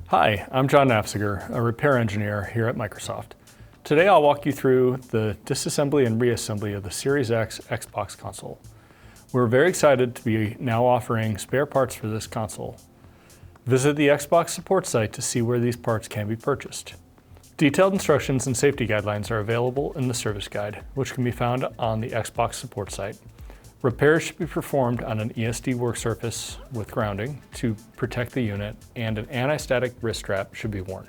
Hi, I'm John Nafziger, a repair engineer here at Microsoft. Today I'll walk you through the disassembly and reassembly of the Series X Xbox console. We're very excited to be now offering spare parts for this console. Visit the Xbox support site to see where these parts can be purchased. Detailed instructions and safety guidelines are available in the service guide, which can be found on the Xbox support site. Repairs should be performed on an ESD work surface with grounding to protect the unit, and an anti-static wrist strap should be worn.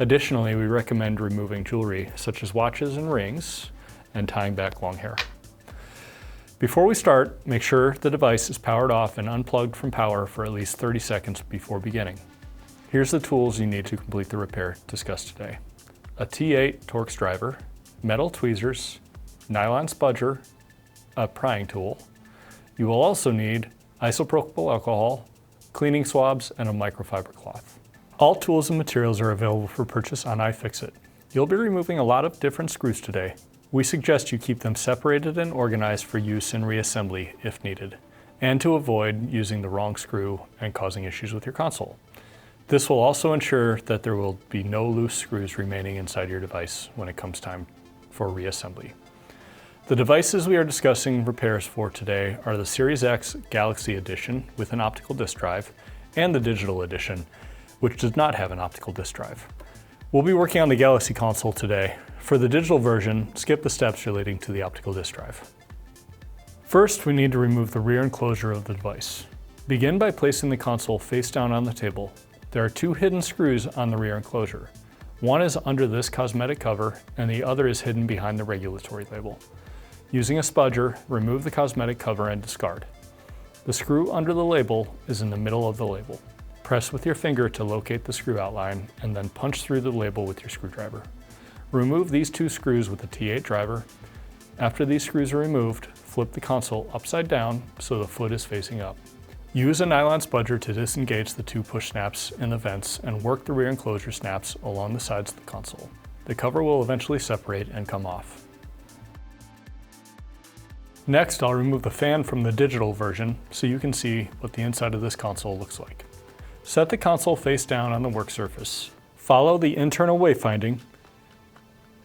Additionally, we recommend removing jewelry such as watches and rings and tying back long hair. Before we start, make sure the device is powered off and unplugged from power for at least 30 seconds before beginning. Here's the tools you need to complete the repair discussed today. A T8 Torx driver, metal tweezers, nylon spudger, a prying tool. You will also need isopropyl alcohol, cleaning swabs, and a microfiber cloth. All tools and materials are available for purchase on iFixit. You'll be removing a lot of different screws today. We suggest you keep them separated and organized for use in reassembly if needed, and to avoid using the wrong screw and causing issues with your console. This will also ensure that there will be no loose screws remaining inside your device when it comes time for reassembly. The devices we are discussing repairs for today are the Series X Galaxy Edition with an optical disk drive and the Digital Edition, which does not have an optical disk drive. We'll be working on the Galaxy console today. For the digital version, skip the steps relating to the optical disk drive. First, we need to remove the rear enclosure of the device. Begin by placing the console face down on the table. There are two hidden screws on the rear enclosure. One is under this cosmetic cover, and the other is hidden behind the regulatory label. Using a spudger, remove the cosmetic cover and discard. The screw under the label is in the middle of the label. Press with your finger to locate the screw outline, and then punch through the label with your screwdriver. Remove these two screws with the T8 driver. After these screws are removed, flip the console upside down so the foot is facing up. Use a nylon spudger to disengage the two push snaps in the vents and work the rear enclosure snaps along the sides of the console. The cover will eventually separate and come off. Next, I'll remove the fan from the digital version so you can see what the inside of this console looks like. Set the console face down on the work surface. Follow the internal wayfinding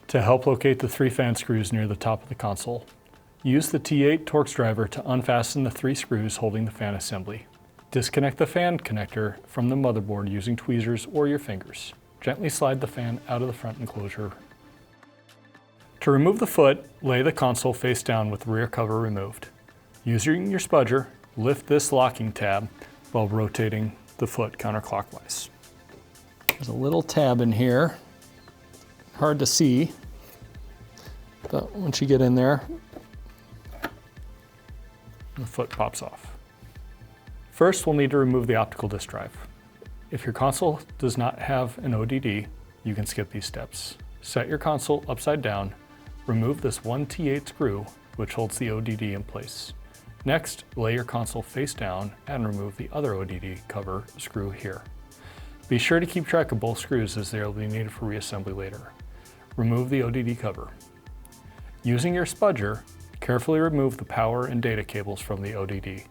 to help locate the three fan screws near the top of the console. Use the T8 Torx driver to unfasten the three screws holding the fan assembly. Disconnect the fan connector from the motherboard using tweezers or your fingers. Gently slide the fan out of the front enclosure. To remove the foot, lay the console face down with the rear cover removed. Using your spudger, lift this locking tab while rotating the foot counterclockwise. There's a little tab in here. Hard to see, but once you get in there, the foot pops off. First, we'll need to remove the optical disk drive. If your console does not have an ODD, you can skip these steps. Set your console upside down, remove this one T8 screw, which holds the ODD in place. Next, lay your console face down and remove the other ODD cover screw here. Be sure to keep track of both screws as they will be needed for reassembly later. Remove the ODD cover. Using your spudger, carefully remove the power and data cables from the ODD.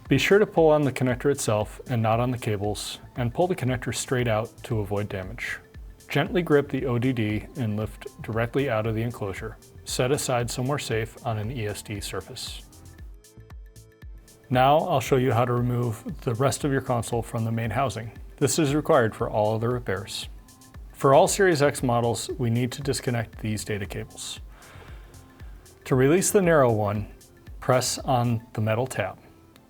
Be sure to pull on the connector itself and not on the cables, and pull the connector straight out to avoid damage. Gently grip the ODD and lift directly out of the enclosure. Set aside somewhere safe on an ESD surface. Now I'll show you how to remove the rest of your console from the main housing. This is required for all other repairs. For all Series X models, we need to disconnect these data cables. To release the narrow one, press on the metal tab.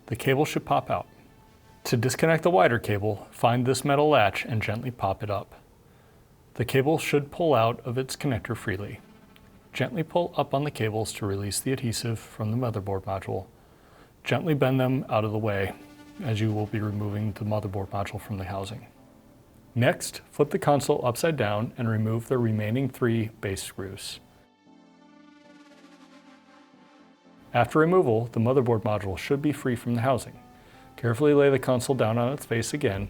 The cable should pop out. To disconnect the wider cable, find this metal latch and gently pop it up. The cable should pull out of its connector freely. Gently pull up on the cables to release the adhesive from the motherboard module. Gently bend them out of the way, as you will be removing the motherboard module from the housing. Next, flip the console upside down and remove the remaining three base screws. After removal, the motherboard module should be free from the housing. Carefully lay the console down on its face again.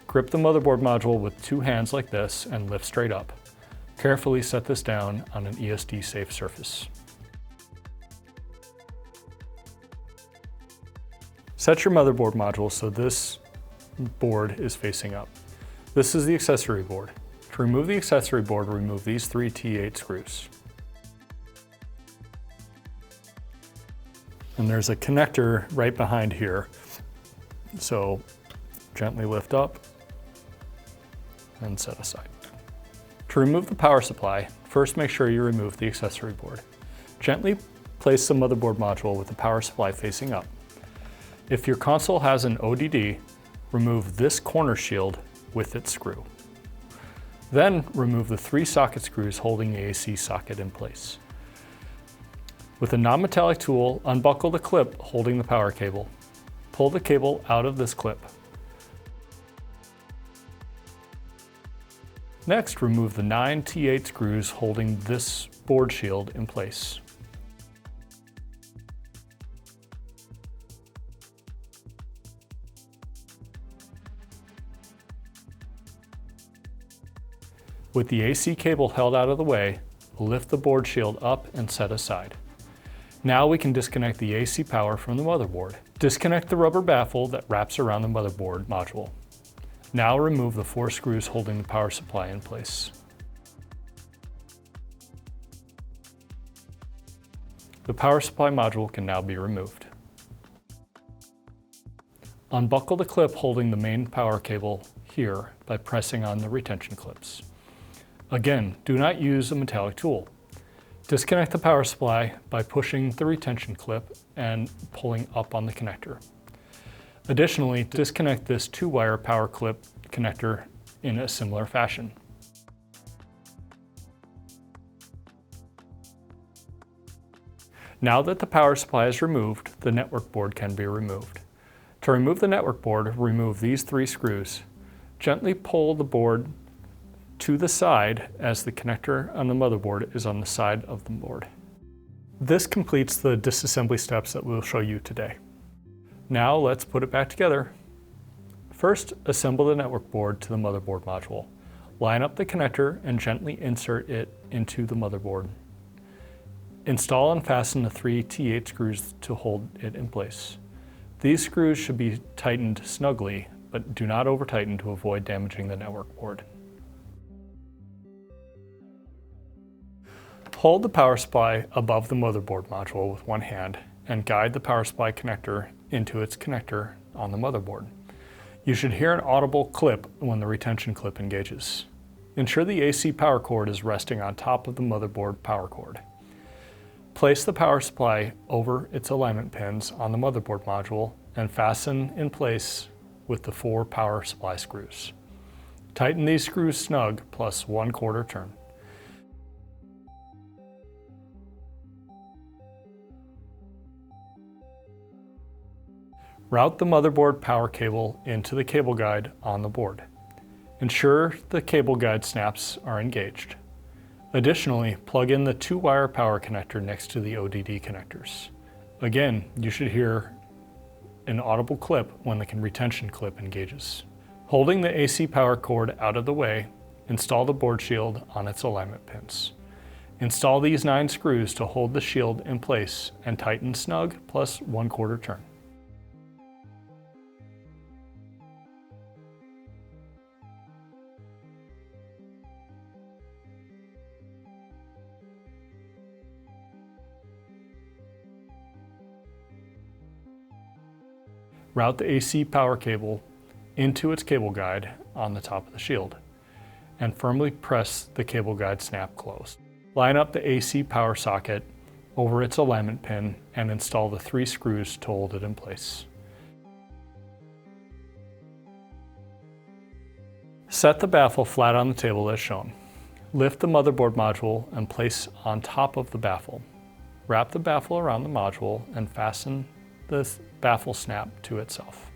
Grip the motherboard module with two hands like this and lift straight up. Carefully set this down on an ESD safe surface. Set your motherboard module so this board is facing up. This is the accessory board. To remove the accessory board, remove these 3 T8 screws. And there's a connector right behind here. So gently lift up and set aside. To remove the power supply, first make sure you remove the accessory board. Gently place the motherboard module with the power supply facing up. If your console has an ODD, remove this corner shield with its screw. Then remove the 3 socket screws holding the AC socket in place. With a non-metallic tool, unbuckle the clip holding the power cable. Pull the cable out of this clip. Next, remove the 9 T8 screws holding this board shield in place. With the AC cable held out of the way, lift the board shield up and set aside. Now we can disconnect the AC power from the motherboard. Disconnect the rubber baffle that wraps around the motherboard module. Now remove the 4 screws holding the power supply in place. The power supply module can now be removed. Unbuckle the clip holding the main power cable here by pressing on the retention clips. Again, do not use a metallic tool. Disconnect the power supply by pushing the retention clip and pulling up on the connector. Additionally, disconnect this 2-wire power clip connector in a similar fashion. Now that the power supply is removed, the network board can be removed. To remove the network board, remove these 3 screws. Gently pull the board to the side as the connector on the motherboard is on the side of the board. This completes the disassembly steps that we'll show you today. Now let's put it back together. First, assemble the network board to the motherboard module. Line up the connector and gently insert it into the motherboard. Install and fasten the 3 T8 screws to hold it in place. These screws should be tightened snugly, but do not over-tighten to avoid damaging the network board. Hold the power supply above the motherboard module with one hand and guide the power supply connector into its connector on the motherboard. You should hear an audible clip when the retention clip engages. Ensure the AC power cord is resting on top of the motherboard power cord. Place the power supply over its alignment pins on the motherboard module and fasten in place with the 4 power supply screws. Tighten these screws snug plus 1/4 turn. Route the motherboard power cable into the cable guide on the board. Ensure the cable guide snaps are engaged. Additionally, plug in the 2-wire power connector next to the ODD connectors. Again, you should hear an audible clip when the retention clip engages. Holding the AC power cord out of the way, install the board shield on its alignment pins. Install these 9 screws to hold the shield in place and tighten snug plus 1/4 turn. Route the AC power cable into its cable guide on the top of the shield and firmly press the cable guide snap closed. Line up the AC power socket over its alignment pin and install the 3 screws to hold it in place. Set the baffle flat on the table as shown. Lift the motherboard module and place on top of the baffle. Wrap the baffle around the module and fasten the baffle snap to itself.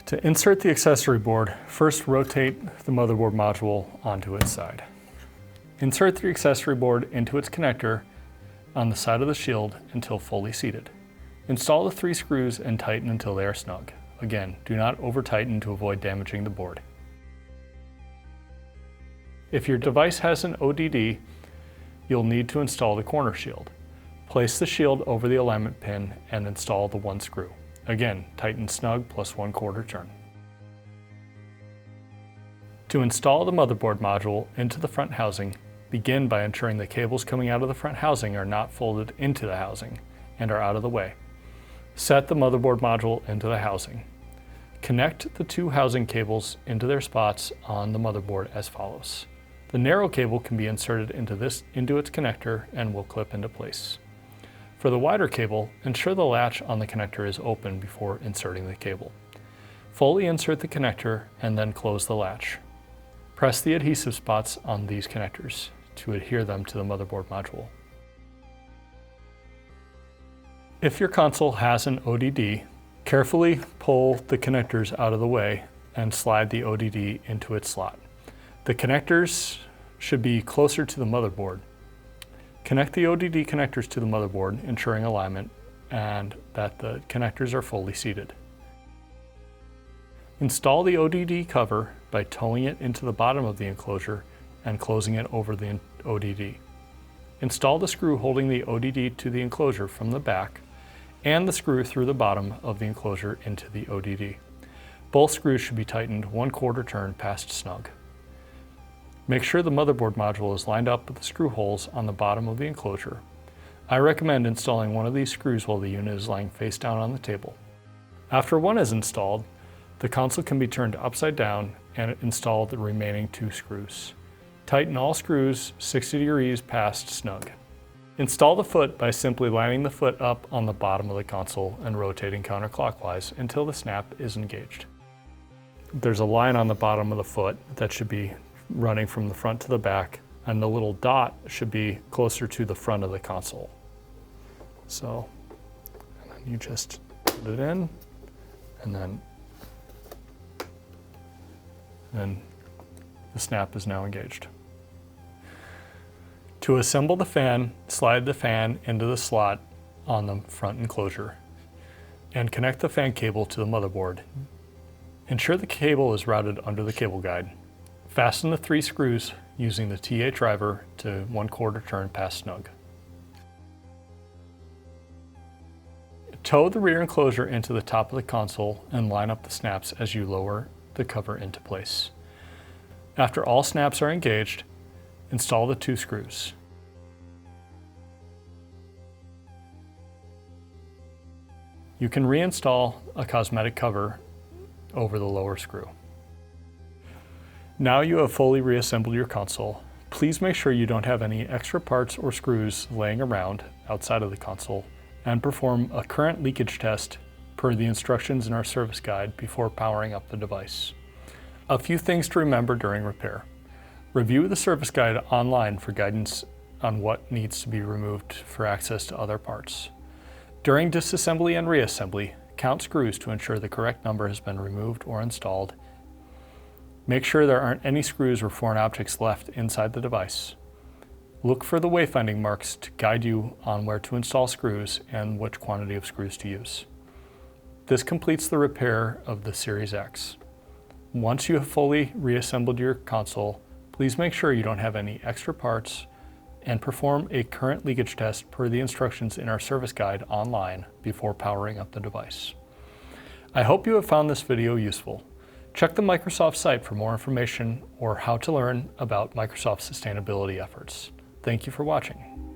To insert the accessory board, first rotate the motherboard module onto its side. Insert the accessory board into its connector on the side of the shield until fully seated. Install the 3 screws and tighten until they are snug. Again, do not over-tighten to avoid damaging the board. If your device has an ODD, you'll need to install the corner shield. Place the shield over the alignment pin and install the 1 screw. Again, tighten snug plus 1/4 turn. To install the motherboard module into the front housing, begin by ensuring the cables coming out of the front housing are not folded into the housing and are out of the way. Set the motherboard module into the housing. Connect the two housing cables into their spots on the motherboard as follows. The narrow cable can be inserted into its connector and will clip into place. For the wider cable, ensure the latch on the connector is open before inserting the cable. Fully insert the connector and then close the latch. Press the adhesive spots on these connectors to adhere them to the motherboard module. If your console has an ODD, carefully pull the connectors out of the way and slide the ODD into its slot. The connectors should be closer to the motherboard. Connect the ODD connectors to the motherboard, ensuring alignment and that the connectors are fully seated. Install the ODD cover by towing it into the bottom of the enclosure and closing it over the ODD. Install the screw holding the ODD to the enclosure from the back and the screw through the bottom of the enclosure into the ODD. Both screws should be tightened 1/4 turn past snug. Make sure the motherboard module is lined up with the screw holes on the bottom of the enclosure. I recommend installing one of these screws while the unit is lying face down on the table. After one is installed, the console can be turned upside down and install the remaining 2 screws. Tighten all screws 60 degrees past snug. Install the foot by simply lining the foot up on the bottom of the console and rotating counterclockwise until the snap is engaged. There's a line on the bottom of the foot that should be running from the front to the back, and the little dot should be closer to the front of the console. So, and then you just put it in, and then the snap is now engaged. To assemble the fan, slide the fan into the slot on the front enclosure and connect the fan cable to the motherboard. Ensure the cable is routed under the cable guide. Fasten the 3 screws using the TA driver to 1/4 turn past snug. Tow the rear enclosure into the top of the console and line up the snaps as you lower the cover into place. After all snaps are engaged, install the 2 screws. You can reinstall a cosmetic cover over the lower screw. Now you have fully reassembled your console. Please make sure you don't have any extra parts or screws laying around outside of the console, and perform a current leakage test per the instructions in our service guide before powering up the device. A few things to remember during repair. Review the service guide online for guidance on what needs to be removed for access to other parts. During disassembly and reassembly, count screws to ensure the correct number has been removed or installed. Make sure there aren't any screws or foreign objects left inside the device. Look for the wayfinding marks to guide you on where to install screws and which quantity of screws to use. This completes the repair of the Series X. Once you have fully reassembled your console, please make sure you don't have any extra parts and perform a current leakage test per the instructions in our service guide online before powering up the device. I hope you have found this video useful. Check the Microsoft site for more information or how to learn about Microsoft's sustainability efforts. Thank you for watching.